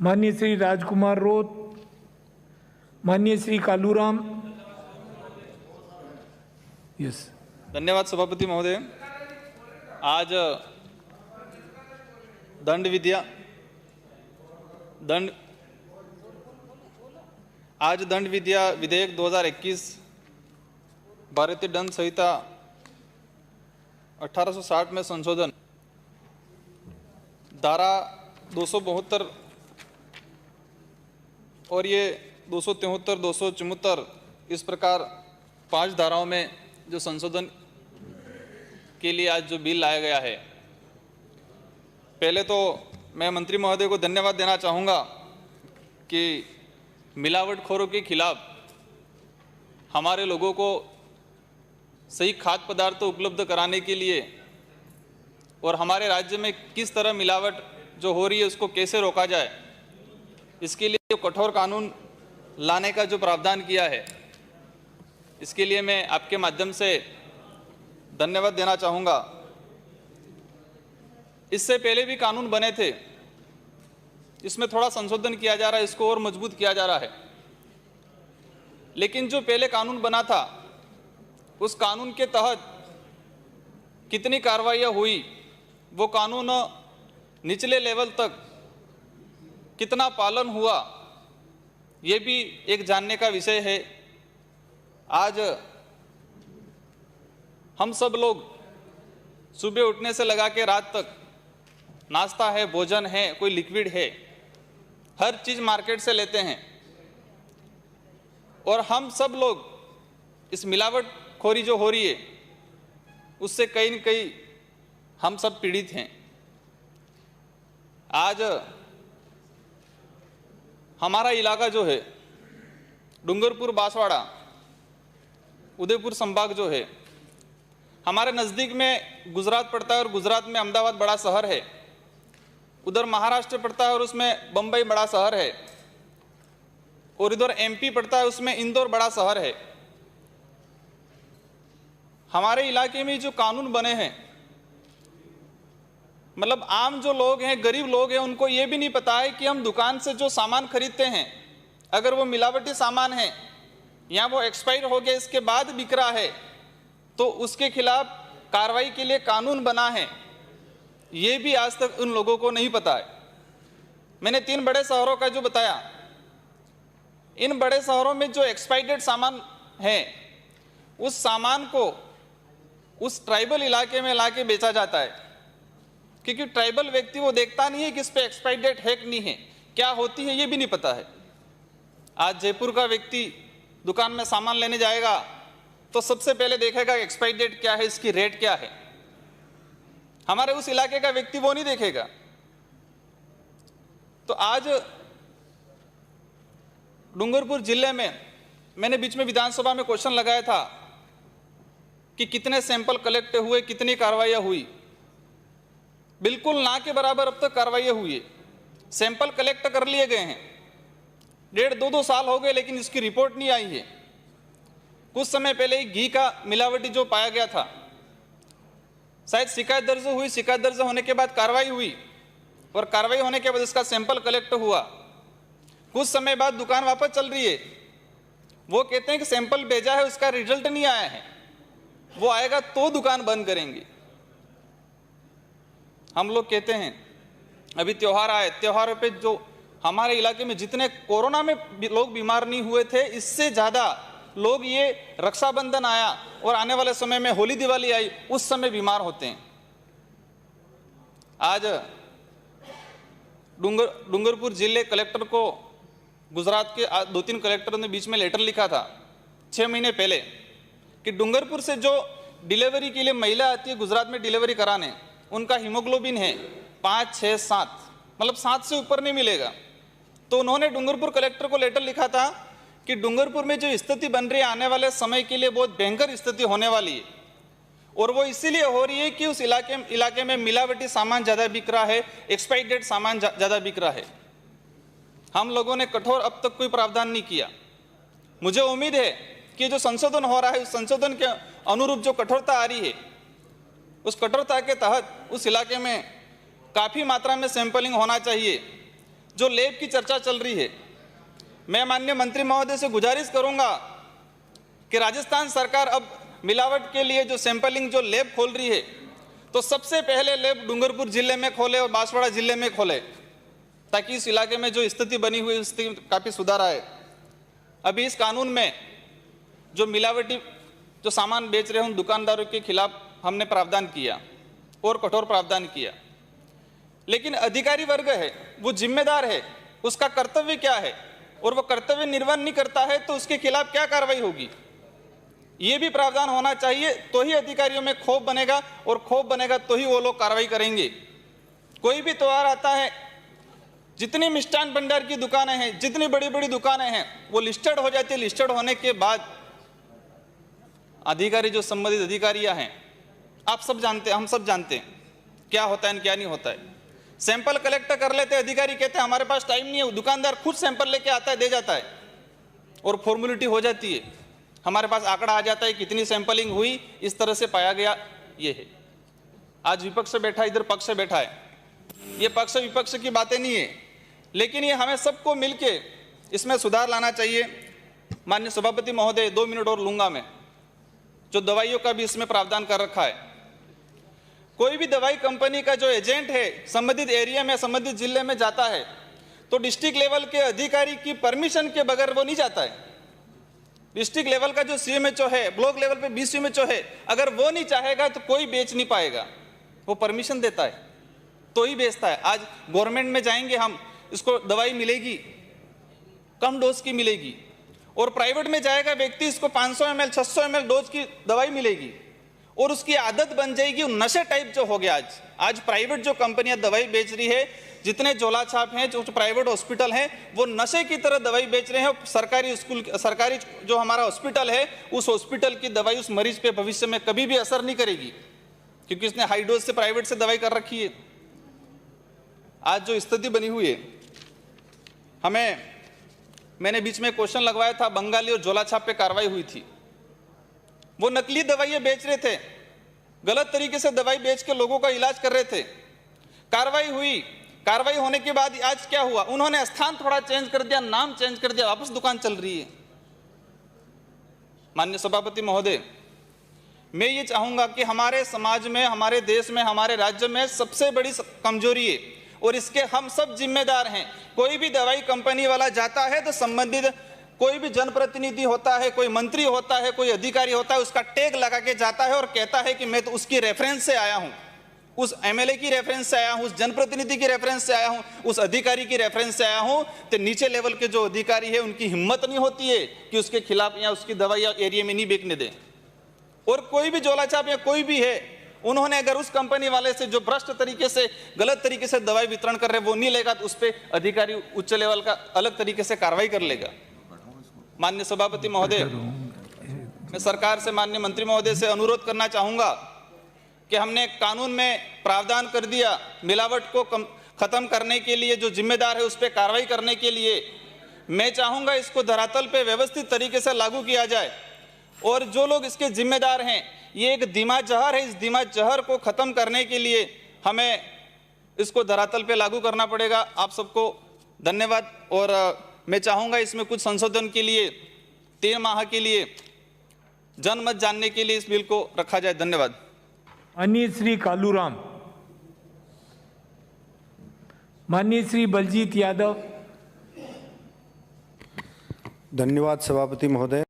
माननीय श्री राजकुमार रोत, माननीय श्री कालूराम। यस, धन्यवाद सभापति महोदय। आज दंड विधिया विधेयक 2021 भारतीय दंड संहिता 1860 में संशोधन धारा 272 और ये 273, 274 इस प्रकार 5 धाराओं में जो संशोधन के लिए आज जो बिल लाया गया है, पहले तो मैं मंत्री महोदय को धन्यवाद देना चाहूँगा कि मिलावटखोरों के खिलाफ हमारे लोगों को सही खाद्य पदार्थ उपलब्ध कराने के लिए और हमारे राज्य में किस तरह मिलावट जो हो रही है उसको कैसे रोका जाए, इसके लिए जो कठोर कानून लाने का जो प्रावधान किया है, इसके लिए मैं आपके माध्यम से धन्यवाद देना चाहूँगा। इससे पहले भी कानून बने थे, इसमें थोड़ा संशोधन किया जा रहा है, इसको और मजबूत किया जा रहा है। लेकिन जो पहले कानून बना था उस कानून के तहत कितनी कार्रवाइयाँ हुई, वो कानून निचले लेवल तक कितना पालन हुआ, ये भी एक जानने का विषय है। आज हम सब लोग सुबह उठने से लगा के रात तक नाश्ता है, भोजन है, कोई लिक्विड है, हर चीज़ मार्केट से लेते हैं और हम सब लोग इस मिलावटखोरी जो हो रही है उससे कहीं न कहीं हम सब पीड़ित हैं। आज हमारा इलाका जो है डूंगरपुर, बांसवाड़ा, उदयपुर संभाग जो है, हमारे नज़दीक में गुजरात पड़ता है और गुजरात में अहमदाबाद बड़ा शहर है, उधर महाराष्ट्र पड़ता है और उसमें बम्बई बड़ा शहर है, और इधर एमपी पड़ता है उसमें इंदौर बड़ा शहर है। हमारे इलाके में जो कानून बने हैं, मतलब आम जो लोग हैं, गरीब लोग हैं, उनको ये भी नहीं पता है कि हम दुकान से जो सामान खरीदते हैं अगर वो मिलावटी सामान है या वो एक्सपायर हो गया इसके बाद बिक रहा है तो उसके खिलाफ कार्रवाई के लिए कानून बना है, ये भी आज तक उन लोगों को नहीं पता है। मैंने 3 बड़े शहरों का जो बताया, इन बड़े शहरों में जो एक्सपायर्ड सामान है उस सामान को उस ट्राइबल इलाके में लाके बेचा जाता है, क्योंकि ट्राइबल व्यक्ति वो देखता नहीं है कि इस पे एक्सपायरी डेट है कि नहीं है, क्या होती है ये भी नहीं पता है। आज जयपुर का व्यक्ति दुकान में सामान लेने जाएगा तो सबसे पहले देखेगा एक्सपायरी डेट क्या है, इसकी रेट क्या है। हमारे उस इलाके का व्यक्ति वो नहीं देखेगा। तो आज डूंगरपुर जिले में मैंने बीच में विधानसभा में क्वेश्चन लगाया था कि कितने सैंपल कलेक्ट हुए, कितनी कार्रवाइयाँ हुई। बिल्कुल ना के बराबर अब तक कार्रवाइयाँ हुई है। सैंपल कलेक्ट कर लिए गए हैं, 1.5-2 साल हो गए, लेकिन इसकी रिपोर्ट नहीं आई है। कुछ समय पहले ही घी का मिलावटी जो पाया गया था, शायद शिकायत दर्ज हुई, शिकायत दर्ज होने के बाद कार्रवाई हुई और कार्रवाई होने के बाद इसका सैंपल कलेक्ट हुआ। कुछ समय बाद दुकान वापस चल रही है, वो कहते हैं कि सैंपल भेजा है, उसका रिजल्ट नहीं आया है, वो आएगा तो दुकान बंद करेंगे। हम लोग कहते हैं अभी त्योहार आए, त्योहारों पे जो हमारे इलाके में जितने कोरोना में लोग बीमार नहीं हुए थे, इससे ज़्यादा लोग ये रक्षाबंधन आया और आने वाले समय में होली दिवाली आई उस समय बीमार होते हैं। आज डूंगरपुर जिले कलेक्टर को गुजरात के 2-3 कलेक्टरों ने बीच में लेटर लिखा था 6 महीने पहले कि डूंगरपुर से जो डिलीवरी के लिए महिला आती है गुजरात में डिलीवरी कराने, उनका हीमोग्लोबिन है 5, 6, 7, मतलब 7 से ऊपर नहीं मिलेगा। तो उन्होंने डूंगरपुर कलेक्टर को लेटर लिखा था कि डूंगरपुर में जो स्थिति बन रही है आने वाले समय के लिए बहुत भयंकर स्थिति होने वाली है, और वो इसीलिए हो रही है कि उस इलाके में मिलावटी सामान ज़्यादा बिक रहा है, एक्सपायरी डेट सामान ज़्यादा बिक रहा है। हम लोगों ने कठोर अब तक कोई प्रावधान नहीं किया। मुझे उम्मीद है कि जो संशोधन हो रहा है उस संशोधन के अनुरूप जो कठोरता आ रही है, उस कठोरता के तहत उस इलाके में काफ़ी मात्रा में सैंपलिंग होना चाहिए, जो लैब की चर्चा चल रही है, मैं माननीय मंत्री महोदय से गुजारिश करूंगा कि राजस्थान सरकार अब मिलावट के लिए जो सैंपलिंग जो लैब खोल रही है, तो सबसे पहले लैब डूंगरपुर जिले में खोले और बांसवाड़ा जिले में खोले, ताकि इस इलाके में जो स्थिति बनी हुई है उसकी काफ़ी सुधार आए। अभी इस कानून में जो मिलावटी जो सामान बेच रहे हैं उन दुकानदारों के खिलाफ हमने प्रावधान किया और कठोर प्रावधान किया, लेकिन अधिकारी वर्ग है, वो जिम्मेदार है, उसका कर्तव्य क्या है, और वो कर्तव्य निर्वहन नहीं करता है तो उसके खिलाफ क्या कार्रवाई होगी, ये भी प्रावधान होना चाहिए। तो ही अधिकारियों में खौफ बनेगा, और खौफ बनेगा तो ही वो लोग कार्रवाई करेंगे। कोई भी त्योहार आता है, जितनी मिष्ठान भंडार की दुकानें हैं, जितनी बड़ी बड़ी दुकानें हैं, वो लिस्टेड हो जाती है। लिस्टेड होने के बाद अधिकारी जो संबंधित अधिकारियां हैं, आप सब जानते हैं, हम सब जानते हैं क्या होता है क्या नहीं होता है। सैंपल कलेक्ट कर लेते हैं, अधिकारी कहते हैं हमारे पास टाइम नहीं है, दुकानदार खुद सैंपल लेके आता है, दे जाता है, और फॉर्मेलिटी हो जाती है, हमारे पास आंकड़ा आ जाता है कितनी सैंपलिंग हुई, इस तरह से पाया गया। ये है आज विपक्ष बैठा है, इधर पक्ष बैठा है, ये पक्ष विपक्ष की बातें नहीं है, लेकिन ये हमें सबको मिलके इसमें सुधार लाना चाहिए। माननीय सभापति महोदय, 2 मिनट और लूंगा मैं। जो दवाइयों का भी इसमें प्रावधान कर रखा है, कोई भी दवाई कंपनी का जो एजेंट है संबंधित एरिया में, संबंधित जिले में जाता है, तो डिस्ट्रिक्ट लेवल के अधिकारी की परमिशन के बगैर वो नहीं जाता है। डिस्ट्रिक्ट लेवल का जो सीएमएचओ है, ब्लॉक लेवल पे बीसीएमएचओ है, अगर वो नहीं चाहेगा तो कोई बेच नहीं पाएगा, वो परमिशन देता है तो ही बेचता है। आज गवर्नमेंट में जाएंगे हम, इसको दवाई मिलेगी, कम डोज की मिलेगी, और प्राइवेट में जाएगा व्यक्ति, इसको 500 ml 600 ml डोज की दवाई मिलेगी, और उसकी आदत बन जाएगी। नशे टाइप जो हो गया आज प्राइवेट जो कंपनियां दवाई बेच रही है, जितने झोला छाप हैं, जो प्राइवेट हॉस्पिटल हैं, वो नशे की तरह दवाई बेच रहे हैं। सरकारी जो हमारा हॉस्पिटल है, उस हॉस्पिटल की दवाई उस मरीज पे भविष्य में कभी भी असर नहीं करेगी, क्योंकि इसने हाई डोज से प्राइवेट से दवाई कर रखी है। आज जो स्थिति बनी हुई है, मैंने बीच में क्वेश्चन लगवाया था, बंगाली और झोला छाप पे कार्रवाई हुई थी। वो नकली दवाइयां बेच रहे थे, गलत तरीके से दवाई बेच के लोगों का इलाज कर रहे थे। कार्रवाई हुई, कार्रवाई होने के बाद आज क्या हुआ, उन्होंने स्थान थोड़ा चेंज कर दिया, नाम चेंज कर दिया, वापस दुकान चल रही है। माननीय सभापति महोदय, मैं ये चाहूंगा कि हमारे समाज में, हमारे देश में, हमारे राज्य में सबसे बड़ी कमजोरी है, और इसके हम सब जिम्मेदार हैं। कोई भी दवाई कंपनी वाला जाता है तो संबंधित कोई भी जनप्रतिनिधि होता है, कोई मंत्री होता है, कोई अधिकारी होता है, उसका टैग लगा के जाता है और कहता है कि मैं तो उसकी रेफरेंस से आया हूं, उस एमएलए की रेफरेंस से आया हूं, उस जनप्रतिनिधि की रेफरेंस से आया हूं, उस अधिकारी की रेफरेंस से आया हूं। तो नीचे लेवल के जो अधिकारी है, उनकी हिम्मत नहीं होती है कि उसके खिलाफ या उसकी दवाई एरिया में नहीं बेचने दें। और कोई भी झोला छाप या कोई भी है, उन्होंने अगर उस कंपनी वाले से जो भ्रष्ट तरीके से, गलत तरीके से दवाई वितरण कर रहे वो नहीं लेगा, तो उस पर अधिकारी उच्च लेवल का अलग तरीके से कार्रवाई कर लेगा। माननीय सभापति महोदय, मैं सरकार से, माननीय मंत्री महोदय से अनुरोध करना चाहूंगा कि हमने कानून में प्रावधान कर दिया, मिलावट को खत्म करने के लिए जो जिम्मेदार है उस पर कार्रवाई करने के लिए। मैं चाहूंगा इसको धरातल पे व्यवस्थित तरीके से लागू किया जाए, और जो लोग इसके जिम्मेदार हैं, ये एक दिमाग जहर है, इस दिमाग जहर को खत्म करने के लिए हमें इसको धरातल पे लागू करना पड़ेगा। आप सबको धन्यवाद, और मैं चाहूंगा इसमें कुछ संशोधन के लिए 3 माह के लिए जनमत जानने के लिए इस बिल को रखा जाए। धन्यवाद। माननीय श्री कालूराम। माननीय श्री बलजीत यादव। धन्यवाद सभापति महोदय।